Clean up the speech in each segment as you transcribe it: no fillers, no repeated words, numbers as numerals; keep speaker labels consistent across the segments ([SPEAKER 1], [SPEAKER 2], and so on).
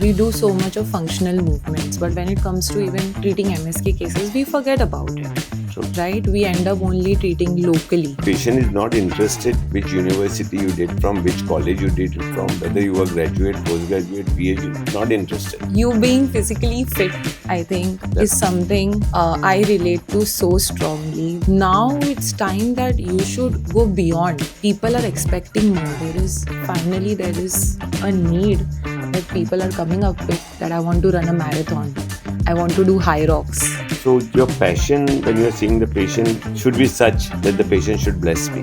[SPEAKER 1] We do so much of functional movements, but when it comes to even treating MSK cases, we forget about it.
[SPEAKER 2] True.
[SPEAKER 1] Right? We end up only treating locally.
[SPEAKER 2] Patient is not interested which university you did from, which college you did it from, whether you were graduate, postgraduate, PhD, not interested.
[SPEAKER 1] You being physically fit, I think, is something I relate to so strongly. Now it's time that you should go beyond. People are expecting more. There is a need that people are coming up with, that I want to run a marathon. I want to do high rocks.
[SPEAKER 2] So your passion when you are seeing the patient should be such that the patient should bless me.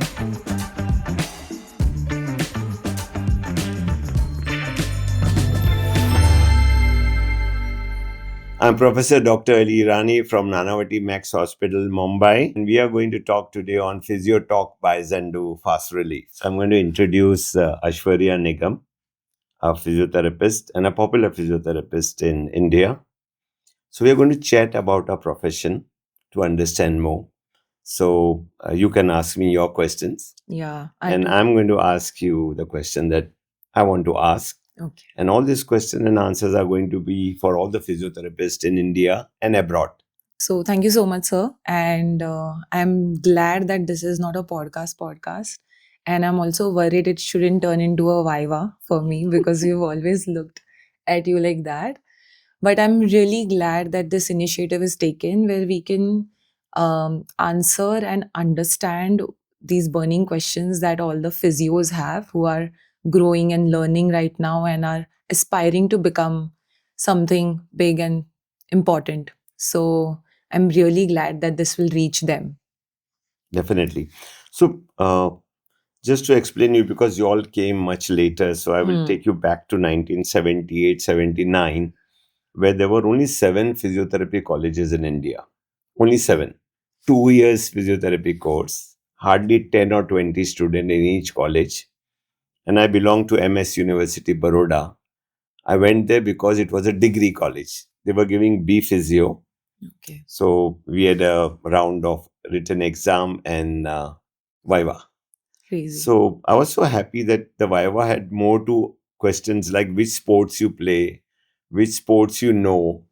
[SPEAKER 2] I'm Professor Dr. Ali Irani from Nanavati Max Hospital, Mumbai, and we are going to talk today on Physio Talk by Zandu Fast Relief. So I'm going to introduce Aishwarya Nigam, a physiotherapist and a popular physiotherapist in India. So we are going to chat about our profession to understand more. So you can ask me your questions.
[SPEAKER 1] Yeah.
[SPEAKER 2] I'm going to ask you the question that I want to ask.
[SPEAKER 1] Okay.
[SPEAKER 2] And all these questions and answers are going to be for all the physiotherapists in India and abroad.
[SPEAKER 1] So thank you so much, sir. And I'm glad that this is not a podcast. And I'm also worried it shouldn't turn into a viva for me, because you've always looked at you like that. But I'm really glad that this initiative is taken, where we can answer and understand these burning questions that all the physios have, who are growing and learning right now and are aspiring to become something big and important. So I'm really glad that this will reach them.
[SPEAKER 2] Definitely. So just to explain you, because you all came much later, so I will take you back to 1978, 79, where there were only 7 physiotherapy colleges in India. Only 7. 2 years physiotherapy course, hardly 10 or 20 students in each college. And I belong to MS University, Baroda. I went there because it was a degree college. They were giving B Physio.
[SPEAKER 1] Okay.
[SPEAKER 2] So we had a round of written exam and Viva.
[SPEAKER 1] Crazy.
[SPEAKER 2] So I was so happy that the Viva had more to questions like which sports you play, which sports you know.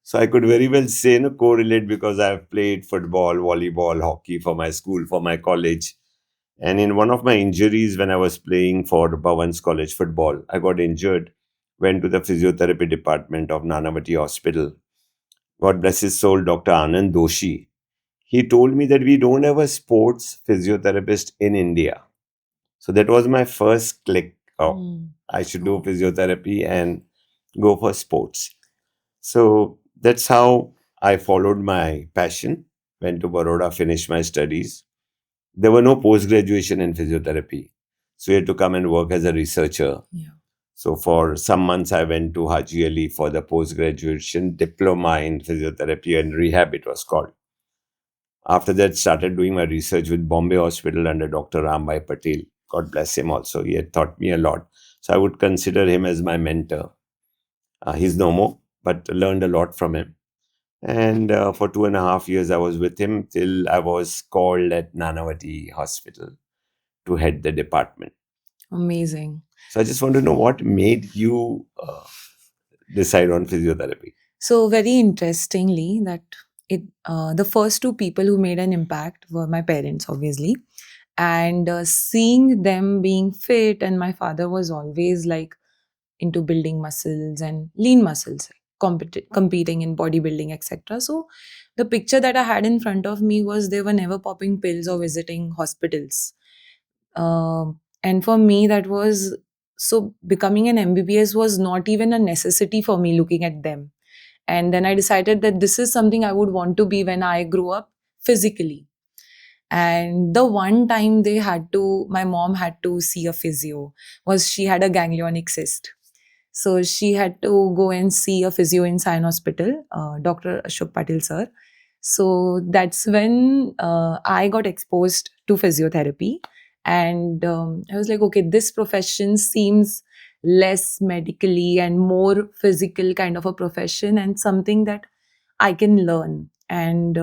[SPEAKER 2] So I could very well say, correlate, because I've played football, volleyball, hockey for my school, for my college. And in one of my injuries, when I was playing for Bhavan's College football, I got injured, went to the physiotherapy department of Nanavati Hospital. God bless his soul, Dr. Anand Doshi. He told me that we don't have a sports physiotherapist in India. So that was my first click. Oh, I should do physiotherapy and go for sports. So that's how I followed my passion. Went to Baroda, finished my studies. There were no post-graduation in physiotherapy. So you had to come and work as a researcher.
[SPEAKER 1] Yeah.
[SPEAKER 2] So for some months, I went to Haji Ali for the post-graduation diploma in physiotherapy and rehab, it was called. After that, started doing my research with Bombay Hospital under Dr. Rambhai Patel. God bless him also. He had taught me a lot. So I would consider him as my mentor. He's no more, but learned a lot from him. And for 2.5 years, I was with him till I was called at Nanavati Hospital to head the department.
[SPEAKER 1] Amazing.
[SPEAKER 2] So I just want to know what made you decide on physiotherapy.
[SPEAKER 1] So very interestingly, that the first 2 people who made an impact were my parents, obviously. And seeing them being fit, and my father was always like into building muscles and lean muscles, competing in bodybuilding, etc. So the picture that I had in front of me was they were never popping pills or visiting hospitals. And for me, that was so becoming an MBBS was not even a necessity for me looking at them. And then I decided that this is something I would want to be when I grow up physically. And the one time my mom had to see a physio, was she had a ganglionic cyst. So she had to go and see a physio in Sion Hospital, Dr. Ashok Patil sir. So that's when I got exposed to physiotherapy. And I was like, okay, this profession seems less medically and more physical kind of a profession, and something that I can learn. And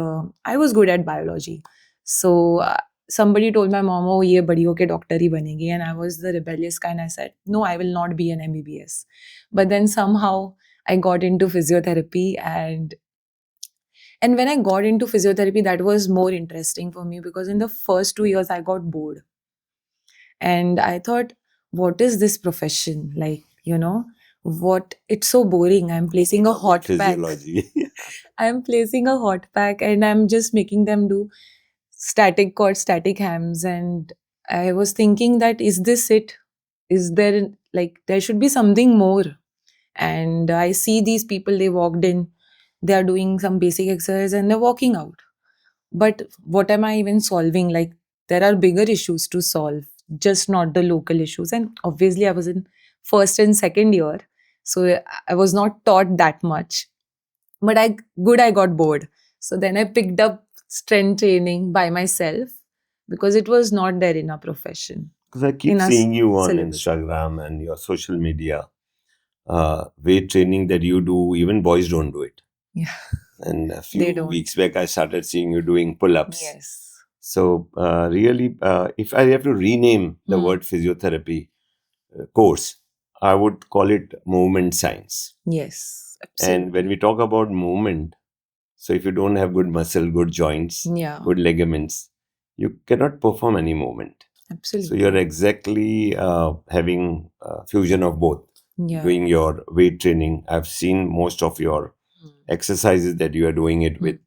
[SPEAKER 1] I was good at biology. So somebody told my mom, oh, ye badi hoke doctor hi banegi. And I was the rebellious kind. I said, no, I will not be an MBBS. But then somehow I got into physiotherapy, and when I got into physiotherapy, that was more interesting for me because in the first 2 years I got bored. And I thought, what is this profession? Like, what it's so boring. I'm placing a hot pack.
[SPEAKER 2] Physiology.
[SPEAKER 1] I'm placing a hot pack and I'm just making them do static cord, static hams. And I was thinking that, is this it? Is there, like, there should be something more? And I see these people, they walked in, they are doing some basic exercise and they're walking out. But what am I even solving? Like, there are bigger issues to solve, just not the local issues. And obviously, I was in first and second year, so I was not taught that much. But I got bored. So then I picked up strength training by myself because it was not there in our profession.
[SPEAKER 2] Because I keep
[SPEAKER 1] In our
[SPEAKER 2] seeing you on
[SPEAKER 1] syllabus.
[SPEAKER 2] Instagram and your social media, weight training that you do, even boys don't do it.
[SPEAKER 1] Yeah,
[SPEAKER 2] And a
[SPEAKER 1] they
[SPEAKER 2] few
[SPEAKER 1] don't.
[SPEAKER 2] weeks back, I started seeing you doing pull ups.
[SPEAKER 1] Yes.
[SPEAKER 2] So, really, if I have to rename the word physiotherapy course, I would call it movement science.
[SPEAKER 1] Yes,
[SPEAKER 2] And when we talk about movement, so if you don't have good muscle, good joints,
[SPEAKER 1] yeah,
[SPEAKER 2] good ligaments, you cannot perform any movement. So
[SPEAKER 1] absolutely.
[SPEAKER 2] you're exactly having fusion of both.
[SPEAKER 1] Yeah.
[SPEAKER 2] Doing your weight training. I've seen most of your exercises that you are doing it with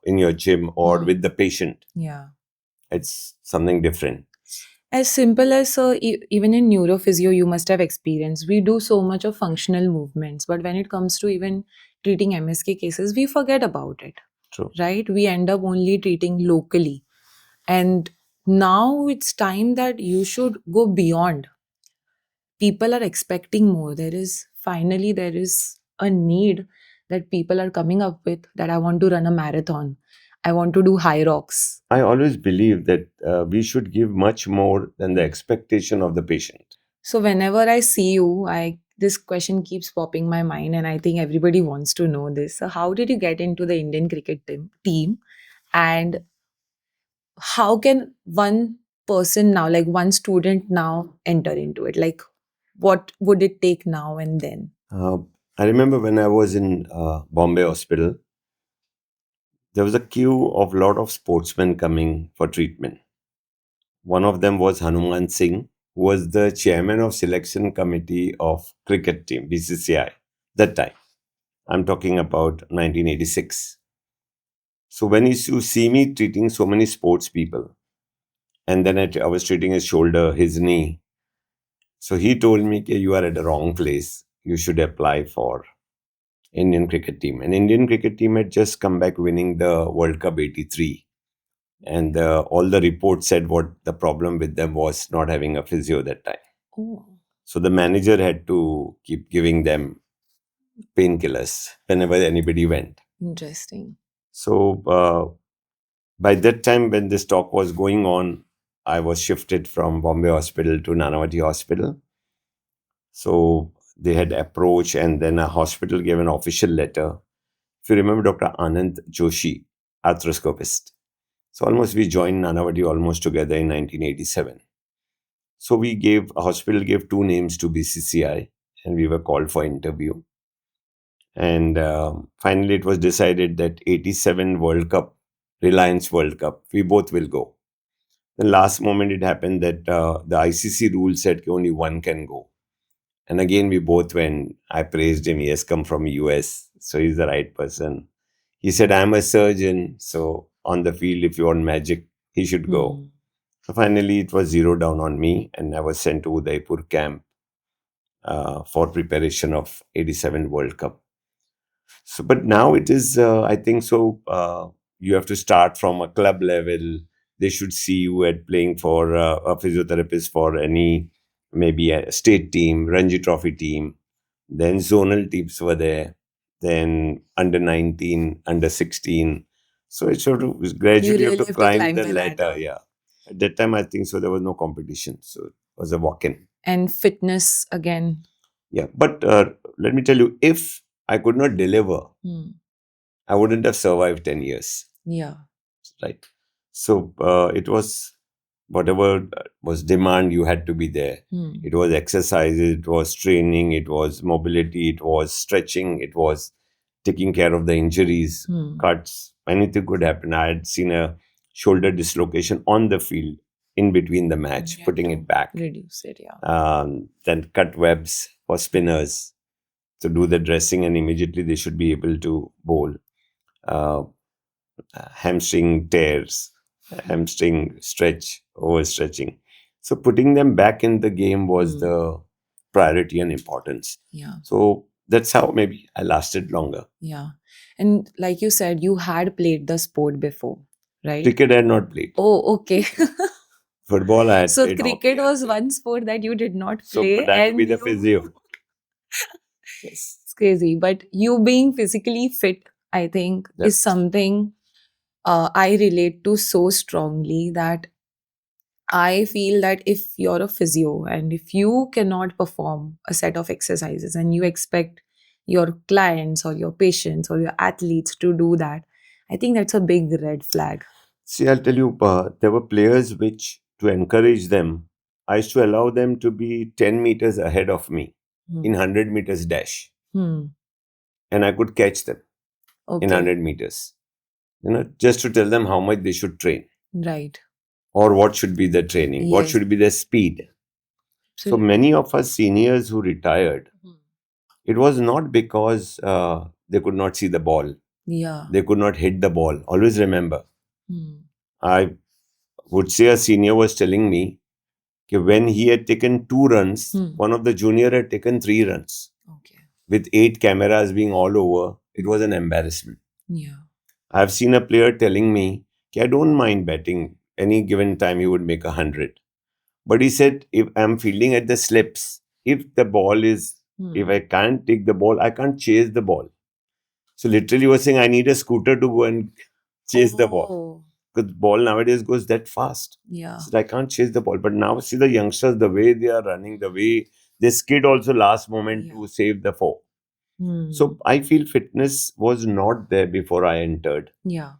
[SPEAKER 2] in your gym or with the patient.
[SPEAKER 1] Yeah.
[SPEAKER 2] It's something different.
[SPEAKER 1] As simple as even in neurophysio, you must have experience. We do so much of functional movements, but when it comes to even treating MSK cases, we forget about it.
[SPEAKER 2] True.
[SPEAKER 1] Right? We end up only treating locally. And now it's time that you should go beyond. People are expecting more. There is a need that people are coming up with, that I want to run a marathon. I want to do high rocks.
[SPEAKER 2] I always believe that we should give much more than the expectation of the patient.
[SPEAKER 1] So whenever I see you, this question keeps popping my mind, and I think everybody wants to know this. So how did you get into the Indian cricket team, and how can one person now, like one student now, enter into it? Like, what would it take now and then?
[SPEAKER 2] I remember when I was in Bombay Hospital, there was a queue of a lot of sportsmen coming for treatment. One of them was Hanuman Singh, who was the chairman of selection committee of cricket team, BCCI, that time. I'm talking about 1986. So when you see me treating so many sports people, and then I was treating his shoulder, his knee. So he told me, you are at the wrong place. You should apply for Indian cricket team. And Indian cricket team had just come back winning the World Cup 83. And all the reports said what the problem with them was not having a physio that time.
[SPEAKER 1] Oh.
[SPEAKER 2] So the manager had to keep giving them painkillers whenever anybody went.
[SPEAKER 1] Interesting.
[SPEAKER 2] So by that time, when this talk was going on, I was shifted from Bombay Hospital to Nanavati Hospital. So they had approached, and then a hospital gave an official letter. If you remember Dr. Anand Joshi, arthroscopist. So almost we joined Nanavati almost together in 1987. So a hospital gave two names to BCCI, and we were called for interview. And finally, it was decided that 87 World Cup, Reliance World Cup, we both will go. The last moment it happened that the ICC rule said only one can go. And again, we both went. I praised him. He has come from US, so he's the right person. He said, I'm a surgeon, so on the field, if you want magic, he should go. So finally, it was zeroed down on me, and I was sent to Udaipur camp for preparation of 87 World Cup. So, but now it is, I think so, you have to start from a club level. They should see you at playing for a physiotherapist for any, maybe a state team, Ranji Trophy team. Then zonal teams were there. Then under 19, under 16. So it sort of gradually you have to climb the ladder. Yeah. At that time, I think so, there was no competition. So it was a walk in.
[SPEAKER 1] And fitness again.
[SPEAKER 2] Yeah. But let me tell you, if I could not deliver, I wouldn't have survived 10 years.
[SPEAKER 1] Yeah.
[SPEAKER 2] Right. So it was whatever was demand, you had to be there. It was exercise, it was training, it was mobility, it was stretching, it was taking care of the injuries, cuts. Anything could happen. I had seen a shoulder dislocation on the field in between the match, putting it back.
[SPEAKER 1] Reduce it, yeah.
[SPEAKER 2] Then cut webs for spinners to do the dressing, and immediately they should be able to bowl. Uh, Hamstring tears, hamstring stretch, overstretching. So putting them back in the game was the priority and importance.
[SPEAKER 1] Yeah.
[SPEAKER 2] So that's how maybe I lasted longer.
[SPEAKER 1] Yeah. And like you said, you had played the sport before, right?
[SPEAKER 2] Cricket I had not played.
[SPEAKER 1] Oh, okay.
[SPEAKER 2] Football I had
[SPEAKER 1] So
[SPEAKER 2] played.
[SPEAKER 1] cricket was one sport that you did not
[SPEAKER 2] So
[SPEAKER 1] play,
[SPEAKER 2] but I had to
[SPEAKER 1] and
[SPEAKER 2] be the physio.
[SPEAKER 1] Yes. It's crazy. But you being physically fit, I think, is
[SPEAKER 2] That's-
[SPEAKER 1] something I relate to so strongly that I feel that if you're a physio and if you cannot perform a set of exercises and you expect your clients or your patients or your athletes to do that, I think that's a big red flag.
[SPEAKER 2] See, I'll tell you, there were players which, to encourage them, I used to allow them to be 10 meters ahead of me in 100 meters dash.
[SPEAKER 1] Hmm.
[SPEAKER 2] And I could catch them in
[SPEAKER 1] Okay.
[SPEAKER 2] 100 meters. Just to tell them how much they should train
[SPEAKER 1] Right.
[SPEAKER 2] or what should be the training, what
[SPEAKER 1] Yes.
[SPEAKER 2] should be the speed. So
[SPEAKER 1] Absolutely.
[SPEAKER 2] many of us seniors who retired, it was not because they could not see the ball,
[SPEAKER 1] Yeah.
[SPEAKER 2] they could not hit the ball. Always remember,
[SPEAKER 1] Hmm.
[SPEAKER 2] I would say a senior was telling me that when he had taken 2 runs, one of the junior had taken 3 runs.
[SPEAKER 1] Okay.
[SPEAKER 2] With 8 cameras being all over, it was an embarrassment.
[SPEAKER 1] Yeah.
[SPEAKER 2] I've seen a player telling me, I don't mind betting any given time he would make 100. But he said, if I'm fielding at the slips, if the ball is, if I can't take the ball, I can't chase the ball. So literally he was saying, I need a scooter to go and chase the ball. Because ball nowadays goes that fast.
[SPEAKER 1] Yeah.
[SPEAKER 2] So I can't chase the ball. But now see the youngsters, the way they are running, the way they skid also last moment to save the four. So I feel fitness was not there before I entered.
[SPEAKER 1] Yeah.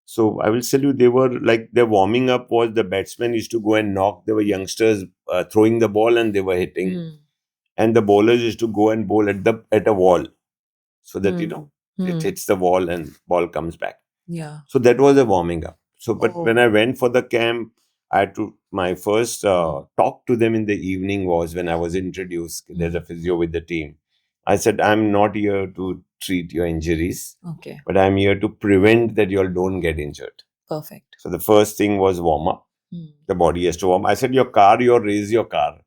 [SPEAKER 2] So I will tell you, they were like their warming up was the batsmen used to go and knock. There were youngsters throwing the ball and they were hitting, and the bowlers used to go and bowl at a wall, so that it hits the wall and ball comes back.
[SPEAKER 1] Yeah.
[SPEAKER 2] So that was a warming up. So, but when I went for the camp, I had to. My first talk to them in the evening was when I was introduced. There's a physio with the team. I said, I'm not here to treat your injuries,
[SPEAKER 1] Okay.
[SPEAKER 2] but I'm here to prevent that you all don't get injured.
[SPEAKER 1] Perfect.
[SPEAKER 2] So the first thing was warm up. The body has to warm. I said, your car, you raise your car.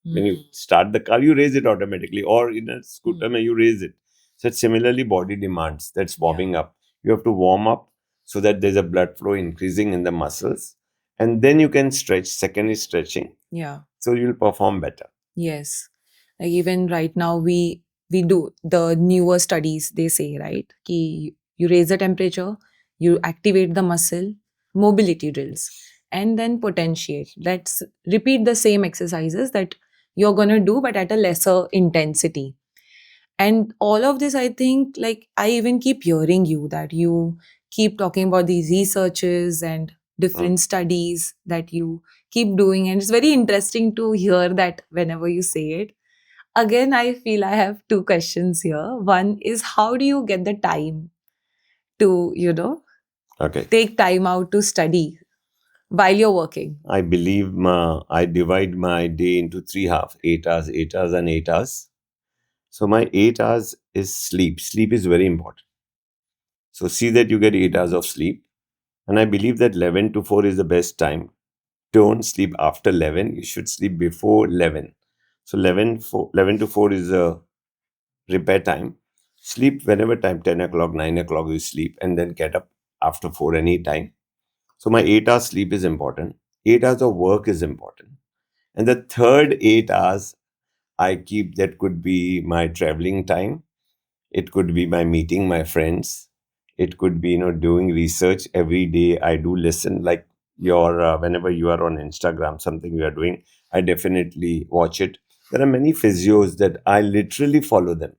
[SPEAKER 2] When you start the car, you raise it automatically, or in a scooter, you raise it. So similarly, body demands that's warming up. You have to warm up so that there's a blood flow increasing in the muscles, and then you can stretch. Second is stretching.
[SPEAKER 1] Yeah.
[SPEAKER 2] So you'll perform better.
[SPEAKER 1] Yes. Like even right now we do the newer studies, they say, right? Ki you raise the temperature, you activate the muscle, mobility drills, and then potentiate. Let's repeat the same exercises that you're gonna do, but at a lesser intensity. And all of this, I think, like I even keep hearing you that you keep talking about these researches and different studies that you keep doing. And it's very interesting to hear that whenever you say it. Again, I feel I have two questions here. One is, how do you get the time to, take time out to study while you're working?
[SPEAKER 2] I believe I divide my day into 3 halves: 8 hours, 8 hours, and 8 hours. So my 8 hours is sleep. Sleep is very important. So see that you get 8 hours of sleep. And I believe that 11 to 4 is the best time. Don't sleep after 11. You should sleep before 11. So 11 to 4 is a repair time. Sleep whenever time, 10 o'clock, 9 o'clock, you sleep and then get up after 4 any time. So my 8 hours sleep is important. 8 hours of work is important. And the third 8 hours I keep, that could be my traveling time. It could be my meeting my friends. It could be, doing research every day. I do listen, like your, whenever you are on Instagram, something you are doing, I definitely watch it. There are many physios that I literally follow them.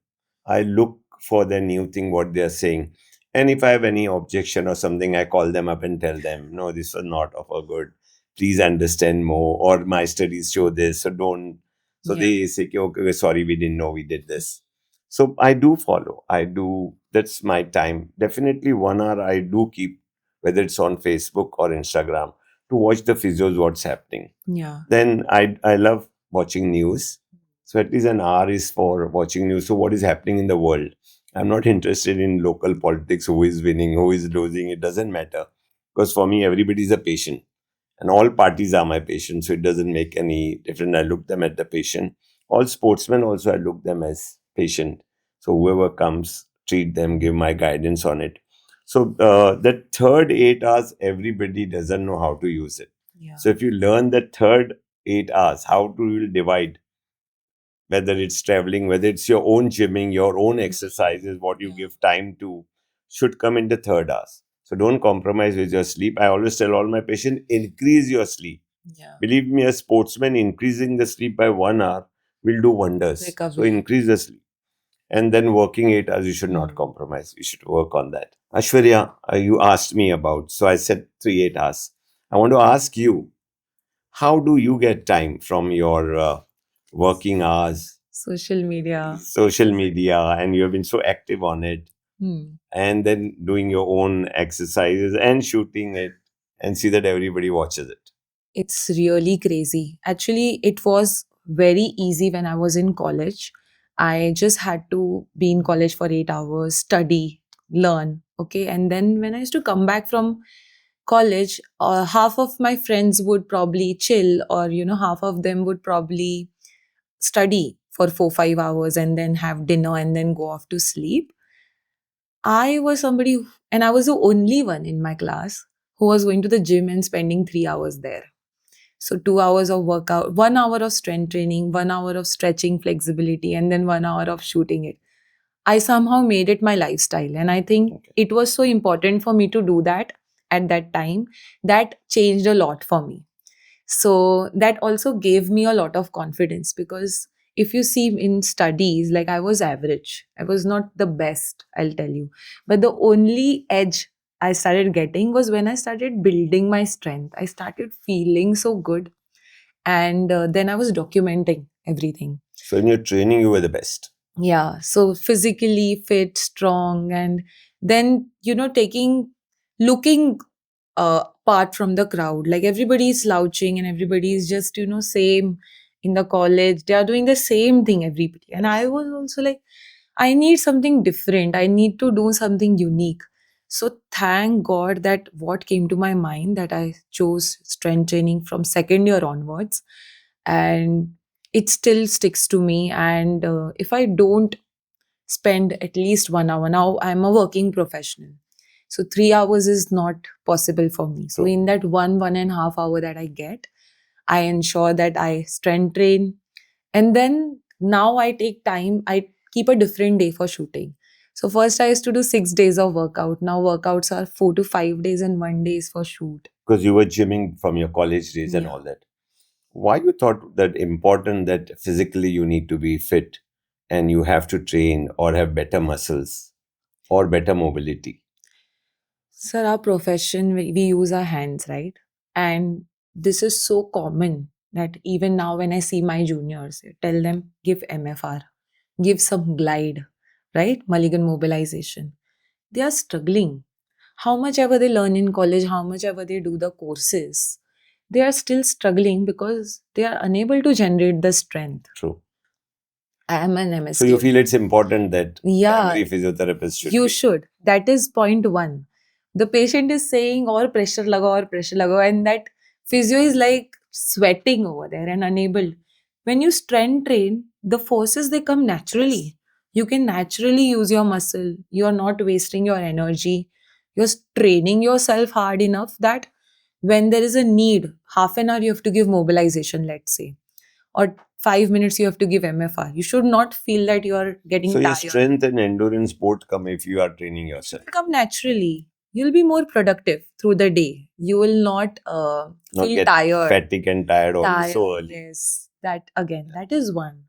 [SPEAKER 2] I look for the new thing, what they are saying. And if I have any objection or something, I call them up and tell them, no, this was not of a good. please understand more, or my studies show this, so don't. So
[SPEAKER 1] Yeah.
[SPEAKER 2] they say, okay, sorry, we didn't know we did this. So I do follow. I do. That's my time. Definitely 1 hour I do keep, whether it's on Facebook or Instagram, to watch the physios, what's happening.
[SPEAKER 1] Yeah.
[SPEAKER 2] Then I love watching news. So at least an hour is for watching news. So what is happening in the world? I'm not interested in local politics, who is winning, who is losing. It doesn't matter. Because for me, everybody is a patient. And all parties are my patients. So it doesn't make any difference. I look them at the patient. All sportsmen also, I look them as patient. So whoever comes, treat them, give my guidance on it. So that third 8 hours, everybody doesn't know how to use it.
[SPEAKER 1] Yeah.
[SPEAKER 2] So if you learn the third 8 hours, how to you divide, whether it's traveling, whether it's your own gymming, your own exercises, what you
[SPEAKER 1] Yeah.
[SPEAKER 2] give time to, should come in the third hours. So don't compromise with your sleep. I always tell all my patients, increase your sleep.
[SPEAKER 1] Yeah.
[SPEAKER 2] Believe me, a sportsman increasing the sleep by 1 hour will do wonders. So
[SPEAKER 1] Recovery.
[SPEAKER 2] increase the sleep. And then working 8 hours, you should not compromise. You should work on that. Aishwarya, you asked me about, so I said 3 8 hours. I want to ask you, how do you get time from your working hours, social media, and you have been so active on it, and then doing your own exercises and shooting it, and see that everybody watches it?
[SPEAKER 1] It's really crazy. Actually, it was very easy when I was in college. I just had to be in college for 8 hours, study, learn. Okay. And then when I used to come back from college, half of my friends would probably chill, or, half of them would probably study for 4, 5 hours and then have dinner and then go off to sleep. I was somebody, and I was the only one in my class who was going to the gym and spending 3 hours there. So 2 hours of workout, 1 hour of strength training, 1 hour of stretching flexibility, and then 1 hour of shooting it. I somehow made it my lifestyle. And I think
[SPEAKER 2] Okay.
[SPEAKER 1] it was so important for me to do that at that time. That changed a lot for me. So that also gave me a lot of confidence, because if you see in studies, like, I was average. I was not the best, I'll tell you. But the only edge I started getting was when I started building my strength. I started feeling so good. And then I was documenting everything.
[SPEAKER 2] So in your training, you were the best.
[SPEAKER 1] Yeah. So physically fit, strong, and then, looking apart from the crowd. Like, everybody is slouching and everybody is just, same in the college. They are doing the same thing, everybody. And I was also like, I need something different. I need to do something unique. So thank God that what came to my mind, that I chose strength training from second year onwards. And it still sticks to me. And if I don't spend at least 1 hour, now I'm a working professional. So 3 hours is not possible for me. So
[SPEAKER 2] True.
[SPEAKER 1] in that 1.5 hour that I get, I ensure that I strength train. And then now I take time, I keep a different day for shooting. So first I used to do 6 days of workout. Now workouts are 4 to 5 days and 1 day is for shoot.
[SPEAKER 2] Because you were gymming from your college days and
[SPEAKER 1] Yeah.
[SPEAKER 2] all that. Why you thought that important that physically you need to be fit and you have to train or have better muscles or better mobility?
[SPEAKER 1] Sir, our profession, we use our hands, right? And this is so common that even now when I see my juniors, I tell them, give MFR, give some glide, right? Mulligan mobilization. They are struggling. How much ever they learn in college, how much ever they do the courses, they are still struggling because they are unable to generate the strength.
[SPEAKER 2] True.
[SPEAKER 1] I am an MSK.
[SPEAKER 2] So you feel it's important that
[SPEAKER 1] Yeah,
[SPEAKER 2] every physiotherapist should
[SPEAKER 1] you
[SPEAKER 2] be.
[SPEAKER 1] should. That is point one. The patient is saying, or pressure lago, and that physio is like sweating over there and unable. When you strength train, the forces, they come naturally. You can naturally use your muscle. You are not wasting your energy. You're training yourself hard enough that when there is a need, half an hour you have to give mobilization, let's say, or 5 minutes you have to give MFR. You should not feel that you are getting
[SPEAKER 2] So your
[SPEAKER 1] tired.
[SPEAKER 2] strength and endurance both come if you are training
[SPEAKER 1] It
[SPEAKER 2] yourself.
[SPEAKER 1] will come naturally. You'll be more productive through the day. You will not
[SPEAKER 2] Not
[SPEAKER 1] feel
[SPEAKER 2] get
[SPEAKER 1] tired.
[SPEAKER 2] fatigue and tired all
[SPEAKER 1] Tired.
[SPEAKER 2] so early.
[SPEAKER 1] Yes. That again, that is one.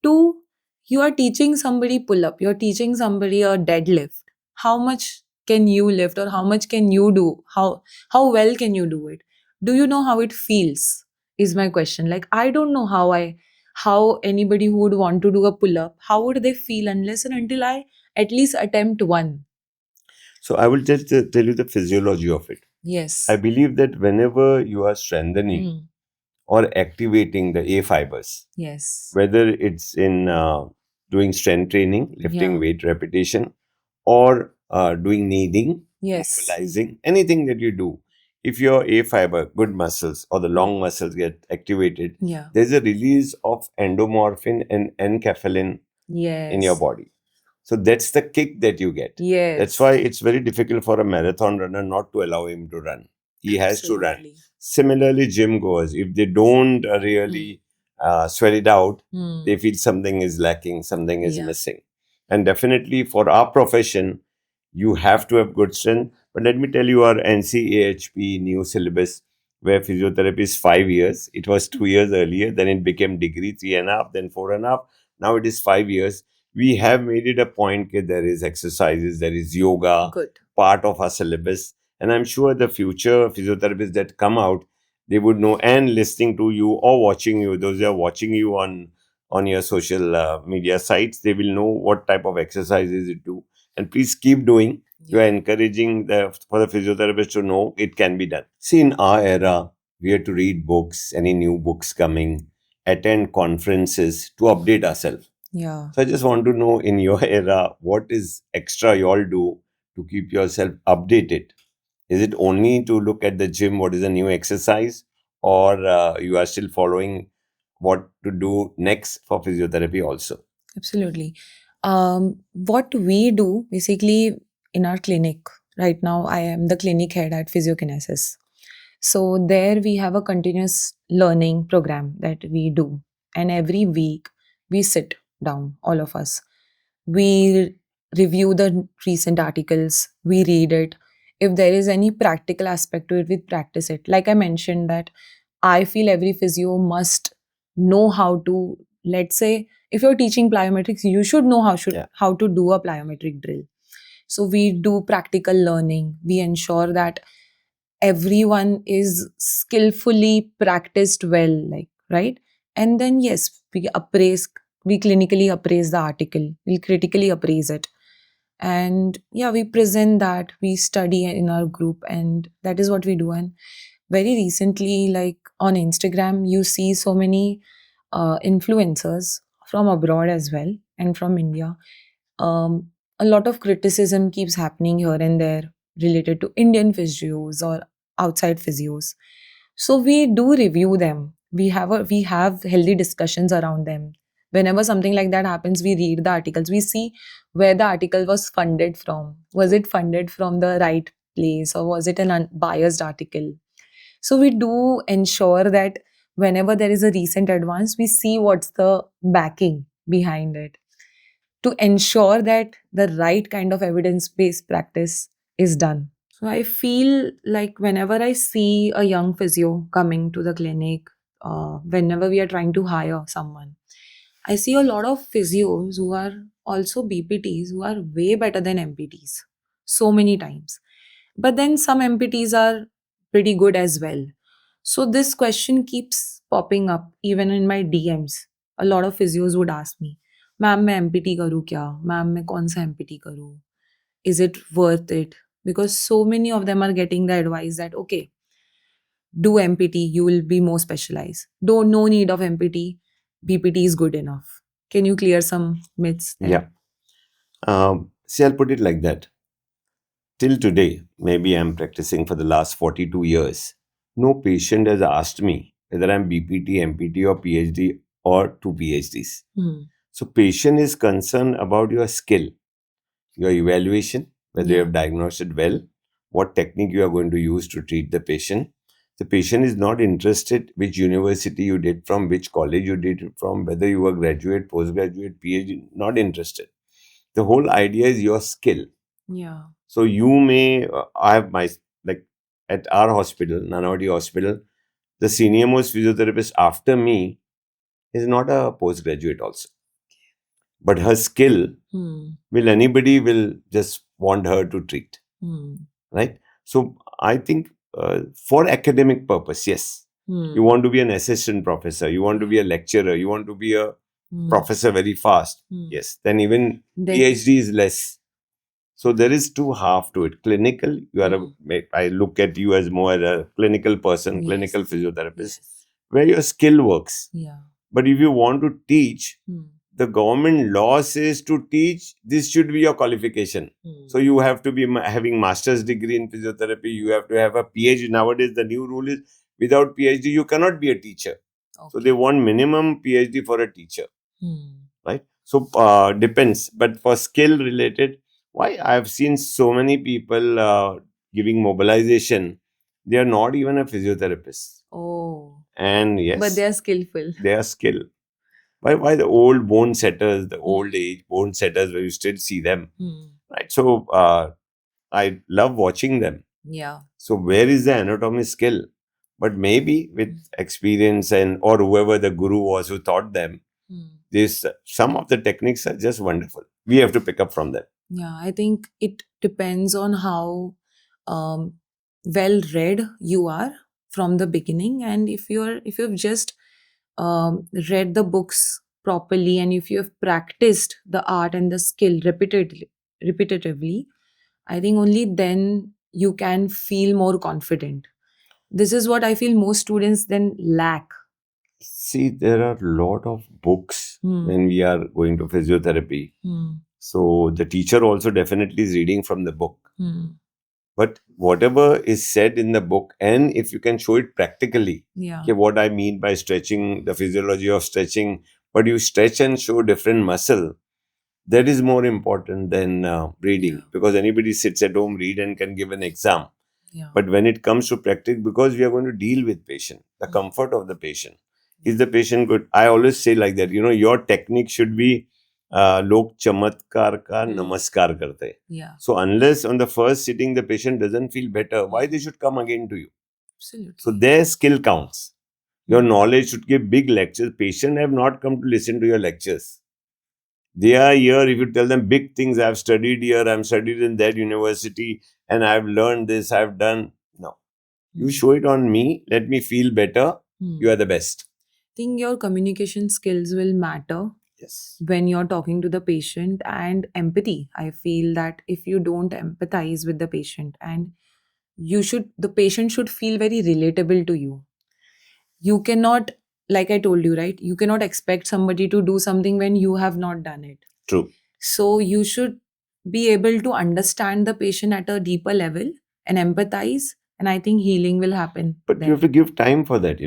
[SPEAKER 1] Two, you are teaching somebody pull up. You're teaching somebody a deadlift. How much can you lift, or how much can you do? How well can you do it? Do you know how it feels? Is my question. Like, I don't know how anybody who would want to do a pull up, how would they feel unless and until I at least attempt one?
[SPEAKER 2] So I will just tell you the physiology of it.
[SPEAKER 1] Yes.
[SPEAKER 2] I believe that whenever you are strengthening
[SPEAKER 1] Mm.
[SPEAKER 2] or activating the A fibers,
[SPEAKER 1] Yes.
[SPEAKER 2] whether it's in doing strength training, lifting
[SPEAKER 1] Yeah.
[SPEAKER 2] weight repetition, or doing kneading,
[SPEAKER 1] Yes.
[SPEAKER 2] mobilizing, anything that you do, if your A fiber, good muscles, or the long muscles get activated,
[SPEAKER 1] Yeah.
[SPEAKER 2] there's a release of endomorphin and enkephalin in your
[SPEAKER 1] Yes.
[SPEAKER 2] body. So that's the kick that you get.
[SPEAKER 1] Yes.
[SPEAKER 2] That's why it's very difficult for a marathon runner not to allow him to run. He has to run.
[SPEAKER 1] Absolutely.
[SPEAKER 2] Similarly, gym goers, if they don't really sweat it out, they feel something is lacking, something is
[SPEAKER 1] Yeah.
[SPEAKER 2] missing. And definitely for our profession, you have to have good strength. But let me tell you, our NCAHP new syllabus, where physiotherapy is 5 years, it was 2 years earlier, then it became degree 3.5, then 4.5. Now it is 5 years. We have made it a point that there is exercises, there is yoga,
[SPEAKER 1] Good.
[SPEAKER 2] part of our syllabus. And I'm sure the future physiotherapists that come out, they would know, and listening to you or watching you, those who are watching you on your social media sites, they will know what type of exercises you do. And please keep doing. You are encouraging for the physiotherapist to know it can be done. See, in our era, we have to read books, any new books coming, attend conferences to update ourselves.
[SPEAKER 1] Yeah.
[SPEAKER 2] So I just want to know, in your era, what is extra you all do to keep yourself updated? Is it only to look at the gym, what is a new exercise, or you are still following what to do next for physiotherapy also?
[SPEAKER 1] Absolutely. What we do basically in our clinic right now, I am the clinic head at Physiokinesis. So there we have a continuous learning program that we do, and every week we sit down, all of us. We review the recent articles, we read it. If there is any practical aspect to it, we practice it. Like I mentioned, that I feel every physio must know how to, let's say, if you're teaching plyometrics, you should know
[SPEAKER 2] Yeah.
[SPEAKER 1] how to do a plyometric drill. So we do practical learning. We ensure that everyone is skillfully practiced well, like, right? And then yes, we clinically appraise the article, we'll critically appraise it, and yeah, we present that, we study in our group, and that is what we do. And very recently, like on Instagram, you see so many influencers from abroad as well and from India. um, a lot of criticism keeps happening here and there related to Indian physios or outside physios. So we do review them. We have healthy discussions around them. Whenever something like that happens, we read the articles. We see where the article was funded from. Was it funded from the right place, or was it an unbiased article? So we do ensure that whenever there is a recent advance, we see what's the backing behind it, to ensure that the right kind of evidence based practice is done. So I feel like whenever I see a young physio coming to the clinic, whenever we are trying to hire someone, I see a lot of physios who are also BPTs who are way better than MPTs so many times. But then some MPTs are pretty good as well. So this question keeps popping up even in my DMs. A lot of physios would ask me, "ma'am मैं MPT करूँ क्या? Ma'am मैं कौन सा MPT करूँ? Is it worth it?" Because so many of them are getting the advice that, okay, do MPT, you will be more specialized. Don't, no need of MPT, BPT is good enough. Can you clear some myths there?
[SPEAKER 2] Yeah. See, I'll put it like that. Till today, maybe I'm practicing for the last 42 years. No patient has asked me whether I'm BPT, MPT, or PhD, or two PhDs. So, patient is concerned about your skill, your evaluation, whether you
[SPEAKER 1] Yeah.
[SPEAKER 2] have diagnosed it well, what technique you are going to use to treat the patient. The patient is not interested which university you did from, which college you did it from, whether you were graduate, postgraduate, PhD, not interested. The whole idea is your skill.
[SPEAKER 1] Yeah.
[SPEAKER 2] So you may, I have my, like at our hospital, Nanavati Hospital, the senior most physiotherapist after me is not a postgraduate also. But her skill, will anybody will just want her to treat, right? So I think for academic purpose, yes. You
[SPEAKER 1] Hmm.
[SPEAKER 2] want to be an assistant professor, you want to be a lecturer, you want to be a
[SPEAKER 1] Hmm.
[SPEAKER 2] professor very fast,
[SPEAKER 1] Hmm.
[SPEAKER 2] yes, then even
[SPEAKER 1] Then
[SPEAKER 2] PhD is less. So there is two half to it. Clinical, you are I look at you as more a clinical person,
[SPEAKER 1] yes.
[SPEAKER 2] clinical physiotherapist,
[SPEAKER 1] Yes.
[SPEAKER 2] where your skill works.
[SPEAKER 1] Yeah.
[SPEAKER 2] But if you want to teach,
[SPEAKER 1] Hmm.
[SPEAKER 2] the government law says to teach, this should be your qualification.
[SPEAKER 1] Hmm.
[SPEAKER 2] So you have to be having master's degree in physiotherapy. You have to have a PhD. Nowadays, the new rule is without PhD, you cannot be a teacher. So they want minimum PhD for a teacher, right? So depends. But for skill related, why I've seen so many people giving mobilization, they are not even a physiotherapist.
[SPEAKER 1] Oh.
[SPEAKER 2] And yes,
[SPEAKER 1] But they are skillful.
[SPEAKER 2] they are skilled. Why the old bone setters, the old age bone setters, where you still see them, right? So I love watching them.
[SPEAKER 1] Yeah.
[SPEAKER 2] So where is the anatomy skill? But maybe with experience and or whoever the guru was who taught them, this some of the techniques are just wonderful. We have to pick up from them.
[SPEAKER 1] Yeah, I think it depends on how um, well read you are from the beginning, and if you've just read the books properly, and if you have practiced the art and the skill repetitively, I think only then you can feel more confident. This is what I feel most students then lack.
[SPEAKER 2] See, there are a lot of books when we are going to physiotherapy. So the teacher also definitely is reading from the book. But whatever is said in the book, and if you can show it practically,
[SPEAKER 1] Yeah.
[SPEAKER 2] okay, what I mean by stretching, the physiology of stretching, but you stretch and show different muscle, that is more important than reading. Because anybody sits at home, read and can give an exam.
[SPEAKER 1] Yeah.
[SPEAKER 2] But when it comes to practice, because we are going to deal with patient, the comfort of the patient, is the patient good? I always say like that, your technique should be log chamatkar ka namaskar karte.
[SPEAKER 1] Yeah.
[SPEAKER 2] So unless on the first sitting the patient doesn't feel better, why they should come again to you?
[SPEAKER 1] Absolutely.
[SPEAKER 2] So their skill counts. Your knowledge should give big lectures. Patients have not come to listen to your lectures. They are here. If you tell them big things, I've studied here, I'm studied in that university, and I've learned this, I've done. No. You show it on me, let me feel better. You are the best.
[SPEAKER 1] I think your communication skills will matter.
[SPEAKER 2] Yes.
[SPEAKER 1] When you're talking to the patient, and empathy. I feel that if you don't empathize with the patient, and the patient should feel very relatable to you. You cannot, like I told you, right? You cannot expect somebody to do something when you have not done it.
[SPEAKER 2] True.
[SPEAKER 1] So you should be able to understand the patient at a deeper level and empathize. And I think healing will happen.
[SPEAKER 2] But
[SPEAKER 1] there.
[SPEAKER 2] you have to give time for that,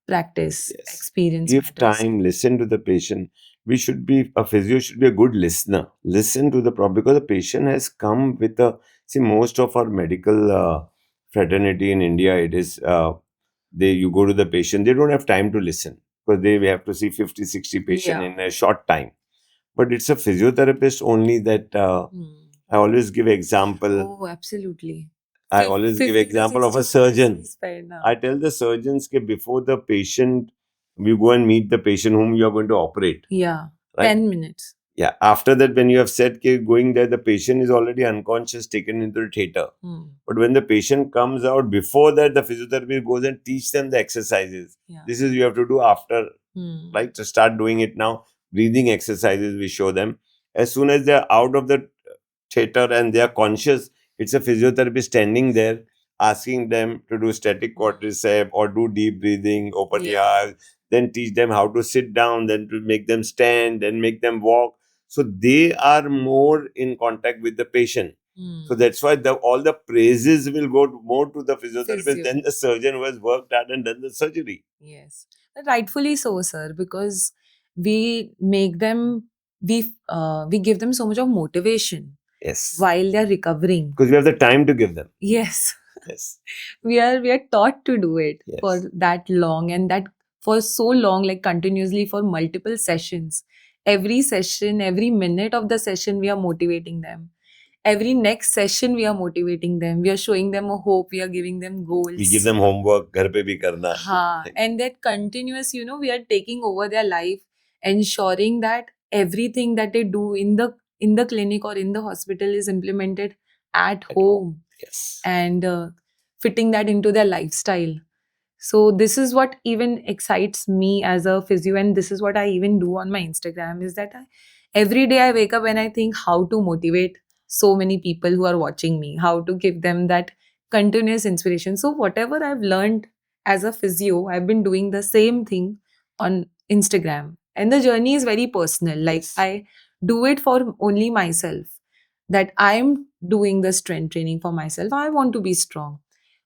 [SPEAKER 1] Practice,
[SPEAKER 2] Yes.
[SPEAKER 1] experience
[SPEAKER 2] Give
[SPEAKER 1] matters.
[SPEAKER 2] time, listen to the patient. A physio should be a good listener. Listen to the problem because the patient has come with see, most of our medical fraternity in India, it is, you go to the patient, they don't have time to listen because they have to see 50, 60 patients in a short time. But it's a physiotherapist only that I always give example.
[SPEAKER 1] Oh, absolutely.
[SPEAKER 2] I always give example of a surgeon.
[SPEAKER 1] Spend.
[SPEAKER 2] I tell the surgeons that before the patient, we go and meet the patient whom you are going to operate.
[SPEAKER 1] Yeah.
[SPEAKER 2] Right?
[SPEAKER 1] 10 minutes.
[SPEAKER 2] Yeah. After that, when you have said that going there, the patient is already unconscious, taken into the theater. But when the patient comes out, before that, the physiotherapist goes and teach them the exercises.
[SPEAKER 1] Yeah.
[SPEAKER 2] This is you have to do after, like to start doing it now. Breathing exercises we show them. As soon as they are out of the theater and they are conscious, it's a physiotherapist standing there asking them to do static quadricep or do deep breathing, open your eyes, then teach them how to sit down, then to make them stand, then make them walk. So they are more in contact with the patient. So that's why all the praises will go more to the physiotherapist than the surgeon who has worked hard and done the surgery.
[SPEAKER 1] Yes. Rightfully so, sir, because we make them, we give them so much of motivation.
[SPEAKER 2] Yes.
[SPEAKER 1] While they're recovering.
[SPEAKER 2] Because we have the time to give them.
[SPEAKER 1] Yes.
[SPEAKER 2] Yes.
[SPEAKER 1] We are taught to do it for
[SPEAKER 2] Yes.
[SPEAKER 1] that long, and that for so long, like continuously for multiple sessions. Every session, every minute of the session, we are motivating them. Every next session, we are motivating them. We are showing them a hope. We are giving them goals.
[SPEAKER 2] We give them homework, घर पे भी करना है.
[SPEAKER 1] हाँ, and that continuous, we are taking over their life, ensuring that everything that they do in the clinic or in the hospital is implemented at home.
[SPEAKER 2] Yes.
[SPEAKER 1] And fitting that into their lifestyle. So this is what even excites me as a physio, and this is what I even do on my Instagram, is that every day I wake up and I think how to motivate so many people who are watching me, how to give them that continuous inspiration. So whatever I've learned as a physio, I've been doing the same thing on Instagram. And the journey is very personal. Like
[SPEAKER 2] Yes.
[SPEAKER 1] I do it for only myself, that I'm doing the strength training for myself. I want to be strong,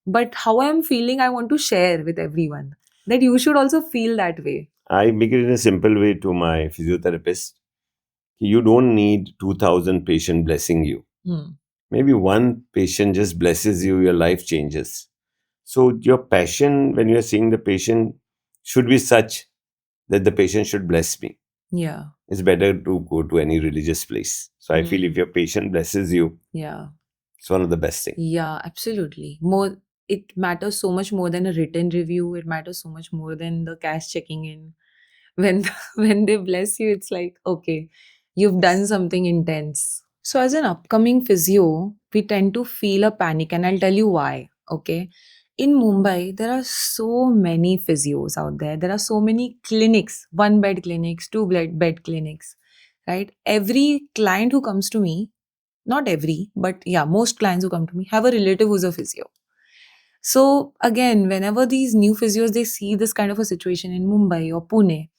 [SPEAKER 1] but how I'm feeling, I want to share with everyone, that you should also feel that way.
[SPEAKER 2] I make it in a simple way to my physiotherapist. You don't need 2,000 patients blessing you. Maybe one patient just blesses you, your life changes. So your passion when you're seeing the patient should be such that the patient should bless me.
[SPEAKER 1] Yeah.
[SPEAKER 2] It's better to go to any religious place. So I feel if your patient blesses you,
[SPEAKER 1] Yeah.
[SPEAKER 2] it's one of the best things.
[SPEAKER 1] Yeah, absolutely. More, it matters so much more than a written review. It matters so much more than the cash checking in. When when they bless you, it's like, okay, you've done something intense. So as an upcoming physio, we tend to feel a panic, and I'll tell you why. Okay. In Mumbai, there are so many physios out there. There are so many clinics, one bed clinics, two bed clinics, right? Every client who comes to me, not every, but yeah, most clients who come to me have a relative who's a physio. So again, whenever these new physios they see this kind of a situation in Mumbai or Pune,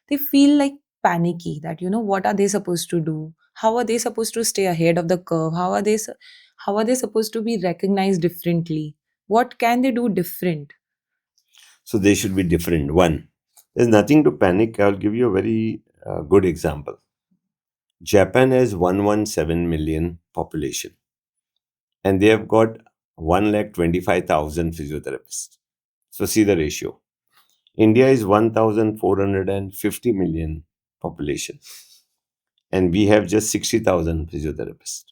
[SPEAKER 1] they feel like panicky that what are they supposed to do? How are they supposed to stay ahead of the curve? How are they supposed to be recognized differently? What can they do different?
[SPEAKER 2] So they should be different. One, there's nothing to panic. I'll give you a very good example. Japan has 117 million population and they have got 1,25,000 physiotherapists. So see the ratio. India is 1,450 million population and we have just 60,000 physiotherapists.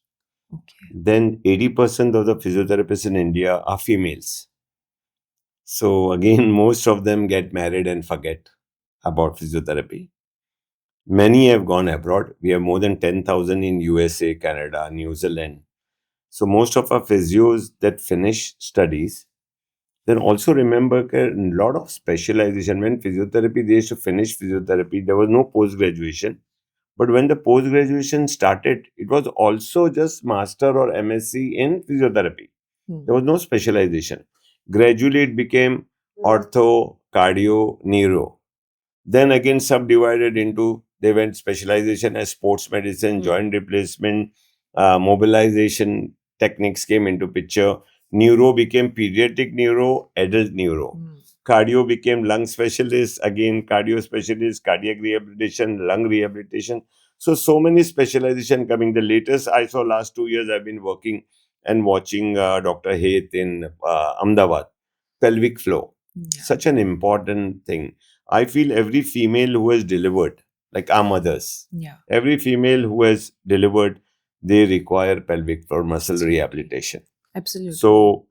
[SPEAKER 1] Okay.
[SPEAKER 2] Then 80% of the physiotherapists in India are females. So again, most of them get married and forget about physiotherapy. Many have gone abroad. We have more than 10,000 in USA, Canada, New Zealand. So most of our physios that finish studies, then also remember a lot of specialization. When physiotherapy, they used to finish physiotherapy, there was no post-graduation. But when the post-graduation started, it was also just master or MSc in physiotherapy. There was no specialization. Gradually, it became ortho, cardio, neuro. Then again, subdivided into they went specialization as sports medicine, joint replacement, mobilization techniques came into picture. Neuro became pediatric neuro, adult neuro. Cardio became lung specialist, again cardio specialist, cardiac rehabilitation, lung rehabilitation. So many specialization coming. The latest I saw last 2 years, I've been working and watching Dr. Hayth in Ahmedabad, pelvic flow.
[SPEAKER 1] Yeah.
[SPEAKER 2] Such an important thing. I feel every female who has delivered, like our mothers,
[SPEAKER 1] Yeah.
[SPEAKER 2] every female who has delivered, they require pelvic floor muscle
[SPEAKER 1] Absolutely.
[SPEAKER 2] rehabilitation.
[SPEAKER 1] Absolutely.
[SPEAKER 2] So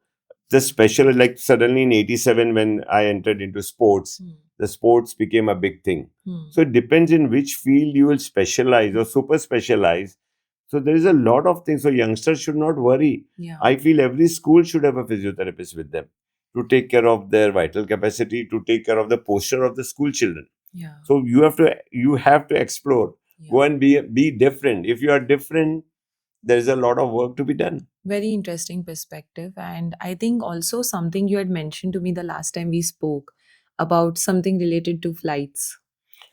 [SPEAKER 2] the special, like suddenly in 87 when I entered into sports, the sports became a big thing. So it depends in which field you will specialize or super specialize. So there is a lot of things. So youngsters should not worry.
[SPEAKER 1] Yeah.
[SPEAKER 2] I feel every school should have a physiotherapist with them to take care of their vital capacity, to take care of the posture of the school children.
[SPEAKER 1] Yeah.
[SPEAKER 2] So you have to explore. Go and be different. If you are different, there is a lot of work to be done.
[SPEAKER 1] Very interesting perspective. And I think also something you had mentioned to me the last time we spoke about something related to flights.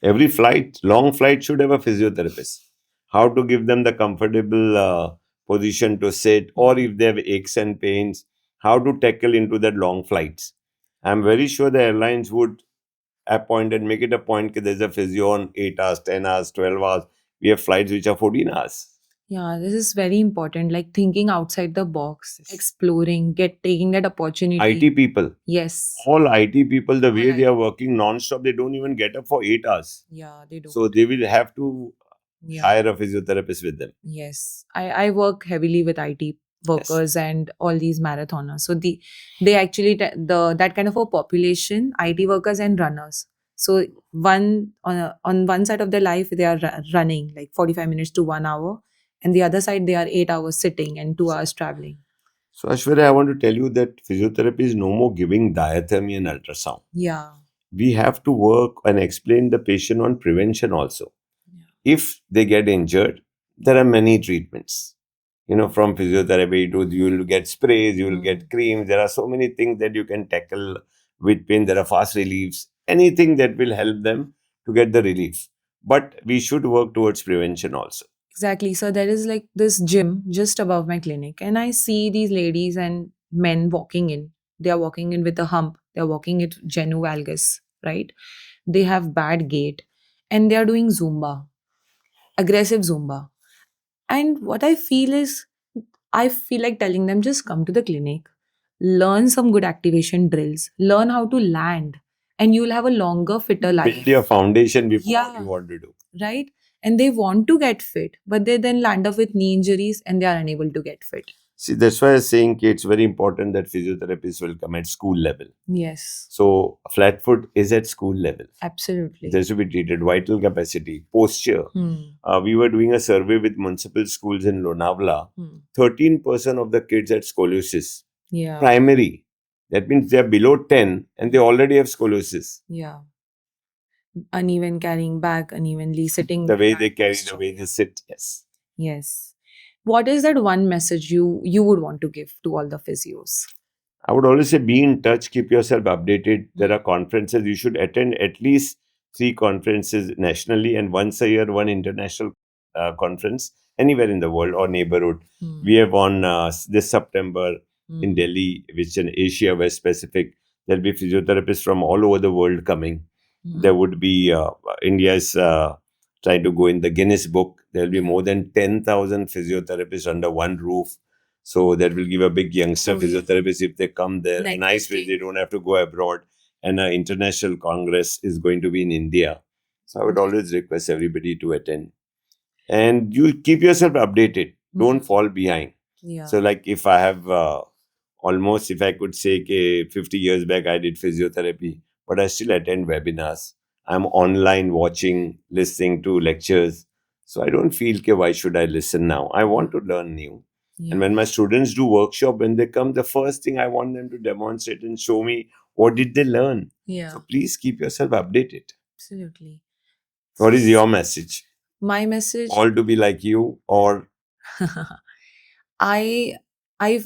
[SPEAKER 2] Every flight, long flight, should have a physiotherapist. How to give them the comfortable position to sit, or if they have aches and pains, how to tackle into that long flights. I'm very sure the airlines would appoint and make it a point that there's a physio on 8 hours, 10 hours, 12 hours. We have flights which are 14 hours.
[SPEAKER 1] Yeah, this is very important. Like thinking outside the box, exploring, taking that opportunity.
[SPEAKER 2] IT people,
[SPEAKER 1] Yes.
[SPEAKER 2] all IT people, the way
[SPEAKER 1] All
[SPEAKER 2] they are working non-stop, they don't even get up for 8 hours.
[SPEAKER 1] Yeah, they don't.
[SPEAKER 2] So they will have to
[SPEAKER 1] Yeah.
[SPEAKER 2] hire a physiotherapist with them.
[SPEAKER 1] Yes, I work heavily with IT workers and all these marathoners. So they actually that kind of a population, IT workers and runners. So on one side of their life they are running like 45 minutes to 1 hour, and the other side they are 8 hours sitting and 2 hours traveling.
[SPEAKER 2] So, Aishwarya, I want to tell you that physiotherapy is no more giving diathermy and ultrasound.
[SPEAKER 1] Yeah.
[SPEAKER 2] We have to work and explain the patient on prevention also.
[SPEAKER 1] Yeah.
[SPEAKER 2] If they get injured, there are many treatments. From physiotherapy to you will get sprays, you will get creams. There are so many things that you can tackle with pain. There are fast reliefs, anything that will help them to get the relief. But we should work towards prevention also.
[SPEAKER 1] Exactly. So there is like this gym just above my clinic, and I see these ladies and men walking in. They are walking in with a hump. They are walking it genu valgus, right? They have bad gait, and they are doing Zumba, aggressive Zumba. And what I feel is, I feel like telling them just come to the clinic, learn some good activation drills, learn how to land, and you'll have a longer, fitter
[SPEAKER 2] Build
[SPEAKER 1] life.
[SPEAKER 2] your foundation before what
[SPEAKER 1] Yeah,
[SPEAKER 2] you want to do.
[SPEAKER 1] right? And they want to get fit, but they then land up with knee injuries and they are unable to get fit.
[SPEAKER 2] See, that's why I was saying it's very important that physiotherapists will come at school level.
[SPEAKER 1] Yes,
[SPEAKER 2] So, flat foot is at school level.
[SPEAKER 1] absolutely.
[SPEAKER 2] They should be treated. Vital capacity, posture.
[SPEAKER 1] Hmm.
[SPEAKER 2] We were doing a survey with municipal schools in Lonavala.
[SPEAKER 1] Hmm.
[SPEAKER 2] 13% of the kids had scoliosis.
[SPEAKER 1] Yeah.
[SPEAKER 2] Primary. That means they are below 10 and they already have scoliosis.
[SPEAKER 1] Yeah. Uneven carrying back, unevenly sitting.
[SPEAKER 2] The way they
[SPEAKER 1] back
[SPEAKER 2] carry, the
[SPEAKER 1] posture.
[SPEAKER 2] way they sit. Yes.
[SPEAKER 1] Yes. What is that one message you would want to give to all the physios?
[SPEAKER 2] I would always say be in touch, keep yourself updated. There are conferences. You should attend at least 3 conferences nationally and once a year, one international conference anywhere in the world or neighborhood. We have on this September in Delhi, which is an Asia West Pacific. There'll be physiotherapists from all over the world coming. There would be India's trying to go in the Guinness book. There'll be more than 10,000 physiotherapists under one roof. So that will give a big youngster
[SPEAKER 1] Oh, yeah.
[SPEAKER 2] physiotherapist if they come there. A nice way,
[SPEAKER 1] Networking.
[SPEAKER 2] they don't have to go abroad. And an international congress is going to be in India. So I would always request everybody to attend. And you keep yourself updated. Don't fall behind.
[SPEAKER 1] Yeah.
[SPEAKER 2] So like if I have almost, if I could say, 50 years back, I did physiotherapy, but I still attend webinars. I'm online watching, listening to lectures. So I don't feel, why should I listen now? I want to learn new. And when my students do workshop, when they come, the first thing I want them to demonstrate and show me what did they learn.
[SPEAKER 1] Yeah.
[SPEAKER 2] So please keep yourself updated.
[SPEAKER 1] Absolutely.
[SPEAKER 2] What is your message?
[SPEAKER 1] My message.
[SPEAKER 2] All to be like you, or
[SPEAKER 1] I I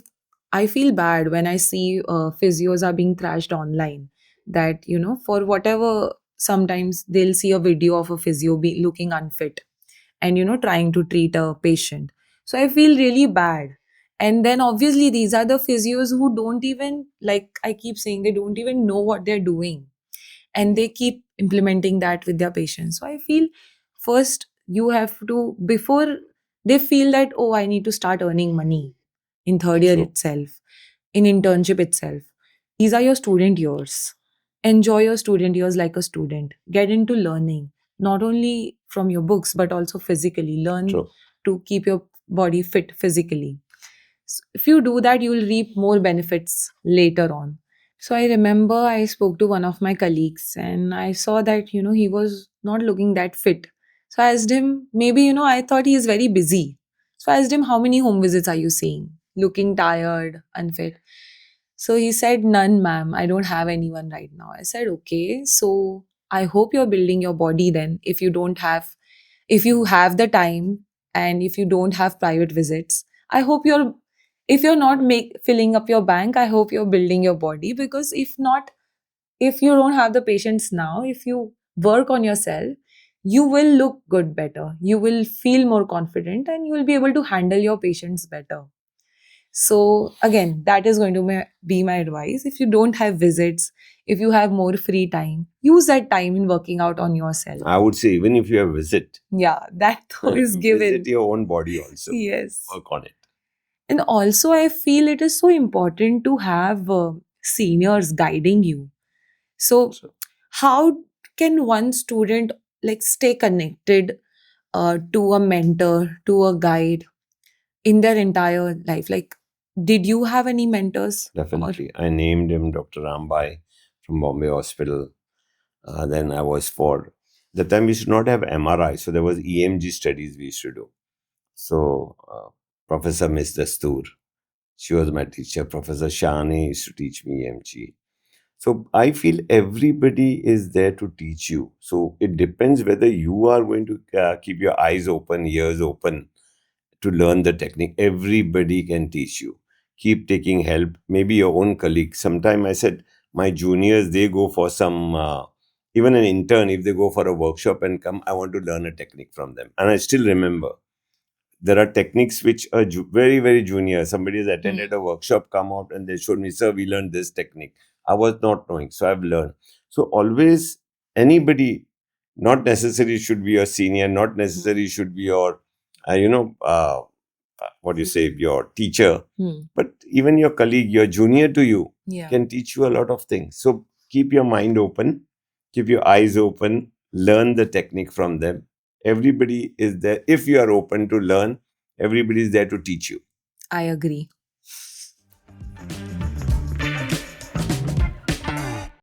[SPEAKER 1] I feel bad when I see physios are being thrashed online. That for whatever, sometimes they'll see a video of a physio be looking unfit and trying to treat a patient. So I feel really bad. And then obviously these are the physios who don't even, like I keep saying, they don't even know what they're doing, and they keep implementing that with their patients. So I feel first you have to, before they feel that, oh, I need to start earning money in third year
[SPEAKER 2] True.
[SPEAKER 1] itself, in internship itself. These are your student years. Enjoy your student years like a student. Get into learning, not only from your books, but also physically. Learn
[SPEAKER 2] True.
[SPEAKER 1] to keep your body fit physically. If you do that, you will reap more benefits later on. So I remember I spoke to one of my colleagues and I saw that, he was not looking that fit. So I asked him, maybe, I thought he is very busy. So I asked him, how many home visits are you seeing? Looking tired, unfit. So he said, none, ma'am. I don't have anyone right now. I said, okay. So I hope you're building your body then. If you have the time and if you don't have private visits, I hope if you're not filling up your bank, I hope you're building your body, because if not, if you don't have the patience now, if you work on yourself, you will look good better, you will feel more confident, and you will be able to handle your patients better. So again, that is going to be my advice. If you don't have visits, if you have more free time, use that time in working out on yourself.
[SPEAKER 2] I would say even if you have visit,
[SPEAKER 1] Yeah, that though is given.
[SPEAKER 2] visit your own body also.
[SPEAKER 1] Yes.
[SPEAKER 2] Work on it.
[SPEAKER 1] And also, I feel it is so important to have seniors guiding you. So, how can one student like stay connected to a mentor, to a guide in their entire life? Like, did you have any mentors?
[SPEAKER 2] Definitely. I named him Dr. Rambai from Bombay Hospital. Then I was for the time we should not have MRI, so there was EMG studies we used to do. So Professor Miss Dastur, She was my teacher. Professor Shani used to teach me EMG. So I feel everybody is there to teach you. So it depends whether you are going to keep your eyes open, ears open to learn the technique. Everybody can teach you. Keep taking help. Maybe your own colleague. Sometime I said my juniors, they go for some, even an intern, if they go for a workshop and come, I want to learn a technique from them. And I still remember there are techniques which are very, very junior. Somebody has attended a workshop, come out and they showed me, sir, we learned this technique. I was not knowing, so I've learned. So always anybody, not necessarily should be your senior, not necessarily should be your, what do you say, your teacher, but even your colleague, your junior to you, can teach you a lot of things. So keep your mind open, keep your eyes open, learn the technique from them. Everybody is there. If you are open to learn, everybody is there to teach you.
[SPEAKER 1] I agree.